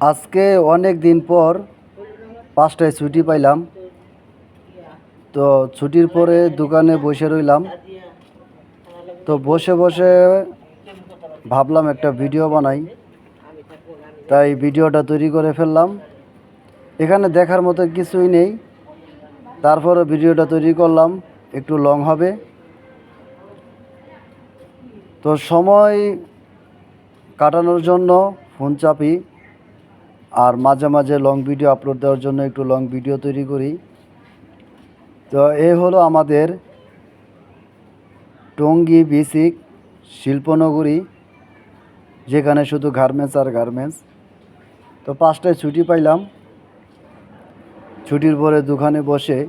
আজকে অনেক দিন পর 5টায় ছুটি পাইলাম। তো ছুটির পরে দোকানে বসে রইলাম। তো বসে বসে ভাবলাম একটা ভিডিও বানাই, তাই ভিডিওটা তৈরি করে ফেললাম। এখানে দেখার মতো কিছুই নেই, তারপরে ভিডিওটা তৈরি করলাম, একটু লং হবে। তো সময় কাটানোর জন্য ফোন চাপি, আর মাঝে মাঝে লং ভিডিও আপলোড দেওয়ার জন্য একটু লং ভিডিও তৈরি করি। তো এই হলো আমাদের টঙ্গী বিসিক শিল্পনগরী, যেখানে শুধু গার্মেন্টস আর গার্মেন্টস। তো 5টায় ছুটি পাইলাম, ছুটির পরে দোকানে বসে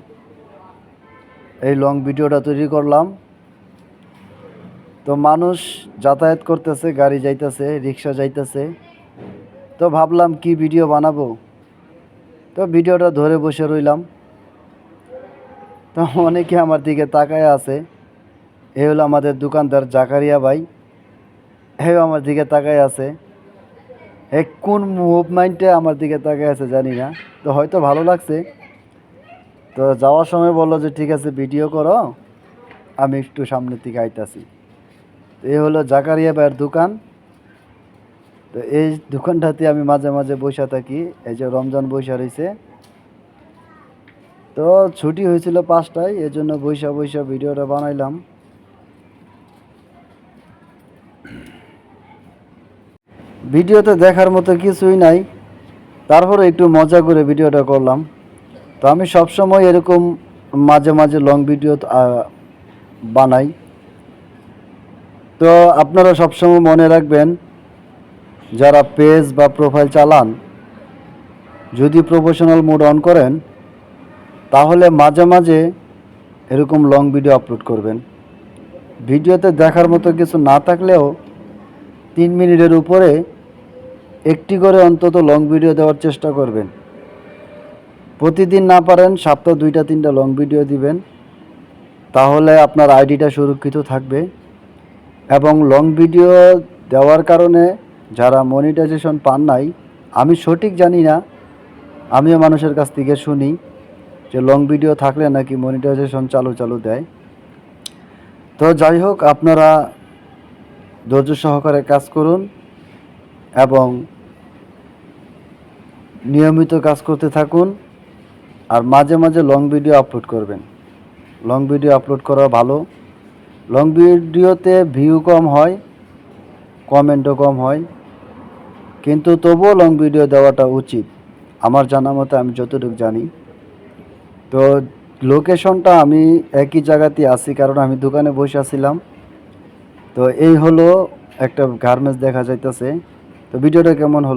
এই লং ভিডিওটা তৈরি করলাম। তো মানুষ যাতায়াত করতেছে, গাড়ি যাইতেছে, রিক্সা যাইতেছে। তো ভাবলাম কি ভিডিও বানাবো, তো ভিডিওটা ধরে বসে রইলাম। তো অনেকে আমার দিকে তাকায় আছে। এ হলো আমাদের দোকানদার জাকারিয়া ভাই, হেও আমার দিকে তাকায় আছে। কোন মুভমেন্টে আমার দিকে তাকায় আছে জানি না, তো হয়তো ভালো লাগছে। তো যাওয়ার সময় বললো যে ঠিক আছে ভিডিও করো, আমি একটু সামনের দিকে আইতাছি। এই হলো জাকারিয়া ভাইয়ের দোকান। তো এই দোকানটাতে আমি মাঝে মাঝে বসে থাকি। এই যে রমজান বৈশা রয়েছে, তো ছুটি হয়েছিল 5টায়, এই জন্য বৈশা বৈশা ভিডিওটা বানাইলাম। ভিডিওতে দেখার মতো কিছুই নাই, তারপরে একটু মজা করে ভিডিওটা করলাম। তো আমি সবসময় এরকম মাঝে মাঝে লং ভিডিও বানাই। তো আপনারা সবসময় মনে রাখবেন, যারা পেজ বা প্রোফাইল চালান, যদি প্রফেশনাল মোড অন করেন তাহলে মাঝে মাঝে এরকম লং ভিডিও আপলোড করবেন। ভিডিওতে দেখার মতো কিছু না থাকলেও 3 মিনিটের উপরে একটি করে অন্তত লং ভিডিও দেওয়ার চেষ্টা করবেন। প্রতিদিন না পারেন সপ্তাহে 2টা 3টা লং ভিডিও দিবেন, তাহলে আপনার আইডিটা সুরক্ষিত থাকবে। এবং লং ভিডিও দেওয়ার কারণে যারা মনিটাইজেশন পান নাই, আমি সঠিক জানি না, আমিও মানুষের কাছ থেকে শুনি যে লং ভিডিও থাকলে নাকি মনিটাইজেশন চালু দেয়। তো যাই হোক, আপনারা ধৈর্য সহকারে কাজ করুন এবং নিয়মিত কাজ করতে থাকুন, আর মাঝে মাঝে লং ভিডিও আপলোড করবেন। লং ভিডিও আপলোড করা ভালো। লং ভিডিওতে ভিউ কম হয়, কমেন্টও কম হয়, কিন্তু তবুও লং ভিডিও দেওয়াটা উচিত আমার জানা মতে, আমি যতটুকু জানি। তো লোকেশনটা আমি একই জায়গাতেই আছি, কারণ আমি দোকানে বসে আছিলাম। তো এই হলো একটা গার্মেন্টস দেখা যাইতেছে। তো ভিডিওটা কেমন হলো?